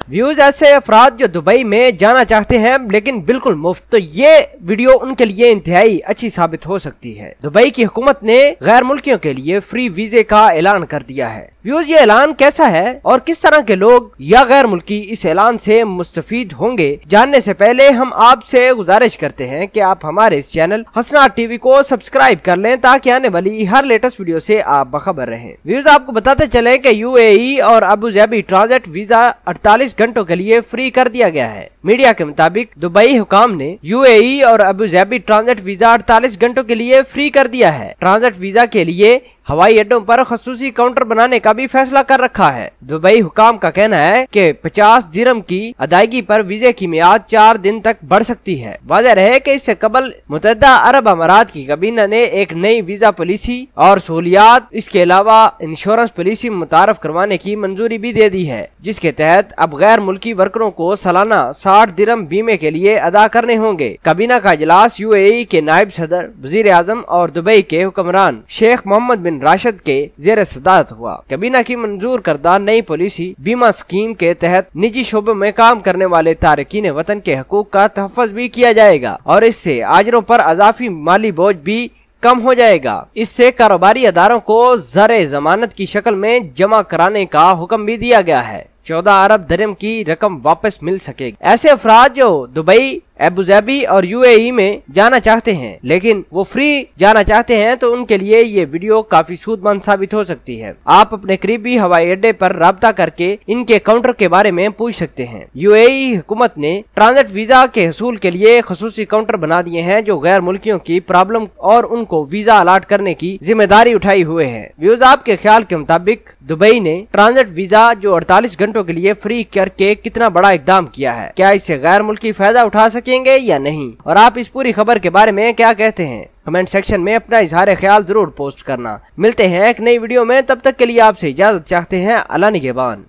Views ऐसे अफराद जो दुबई में जाना चाहते हैं लेकिन बिल्कुल मुफ्त, तो ये वीडियो उनके लिए इंतहाई अच्छी साबित हो सकती है। दुबई की हुकूमत ने गैर मुल्कियों के लिए फ्री वीजे का ऐलान कर दिया है। व्यूज ये ऐलान कैसा है और किस तरह के लोग या गैर मुल्की इस ऐलान से मुस्तफीद होंगे, जानने से पहले हम आपसे गुजारिश करते हैं कि आप हमारे इस चैनल हसनात टीवी को सब्सक्राइब कर लें ताकि आने वाली हर लेटेस्ट वीडियो से आप बखबर रहें। व्यूज आपको बताते चले कि यूएई और अबू धाबी ट्रांजिट वीजा 48 घंटों के लिए फ्री कर दिया गया है। मीडिया के मुताबिक दुबई हुकाम ने यूएई और अबू धाबी ट्रांजिट वीजा 48 घंटों के लिए फ्री कर दिया है। ट्रांजिट वीजा के लिए हवाई अड्डों पर खसूसी काउंटर बनाने का भी फैसला कर रखा है। दुबई हुकाम का कहना है कि 50 दिरहम की अदायगी पर वीजे की मियाद 4 दिन तक बढ़ सकती है। वाज़ेह रहे कि इससे कबल मुत्तहिदा अरब अमारात की काबीना ने एक नई वीजा पॉलिसी और सहूलियात, इसके अलावा इंश्योरेंस पॉलिसी मुतारफ करवाने की मंजूरी भी दे दी है, जिसके तहत अब गैर मुल्की वर्करों को सालाना 60 दिरहम बीमे के लिए अदा करने होंगे। काबीना का इजलास यूएई के नायब सदर, वजीर आजम और दुबई के हुक्मरान शेख मोहम्मद बिन राशिद के ज़ेर सदारत हुआ। काबीना की मंजूर करदा नई पॉलिसी बीमा स्कीम के तहत निजी शोबों में काम करने वाले तारकीन वतन के हकूक का तहफ़्फ़ुज़ भी किया जाएगा और इससे आजरों पर अज़ाफ़ी माली बोझ भी कम हो जाएगा। इससे कारोबारी अदारों को ज़र जमानत की शक्ल में जमा कराने का हुक्म भी दिया गया है। 14 अरब दिरहम की रकम वापस मिल सकेगी। ऐसे अफराद जो दुबई, अबू धाबी और यूएई में जाना चाहते हैं लेकिन वो फ्री जाना चाहते हैं, तो उनके लिए ये वीडियो काफी सूदमंद साबित हो सकती है। आप अपने करीबी हवाई अड्डे पर राब्ता करके इनके काउंटर के बारे में पूछ सकते हैं। यूएई हुकूमत ने ट्रांजिट वीजा के हसूल के लिए खसूसी काउंटर बना दिए हैं जो गैर मुल्कियों की प्रॉब्लम और उनको वीजा अलाट करने की जिम्मेदारी उठाई हुए है। व्यूज आपके ख्याल के मुताबिक दुबई ने ट्रांजिट वीजा जो 48 घंटों के लिए फ्री करके कितना बड़ा इकदाम किया है? क्या इससे गैर मुल्की फायदा उठा सकेंगे या नहीं? और आप इस पूरी खबर के बारे में क्या कहते हैं? कमेंट सेक्शन में अपना इजहार ख्याल जरूर पोस्ट करना। मिलते हैं एक नई वीडियो में, तब तक के लिए आपसे इजाजत चाहते हैं। अल्लाह निगहबान।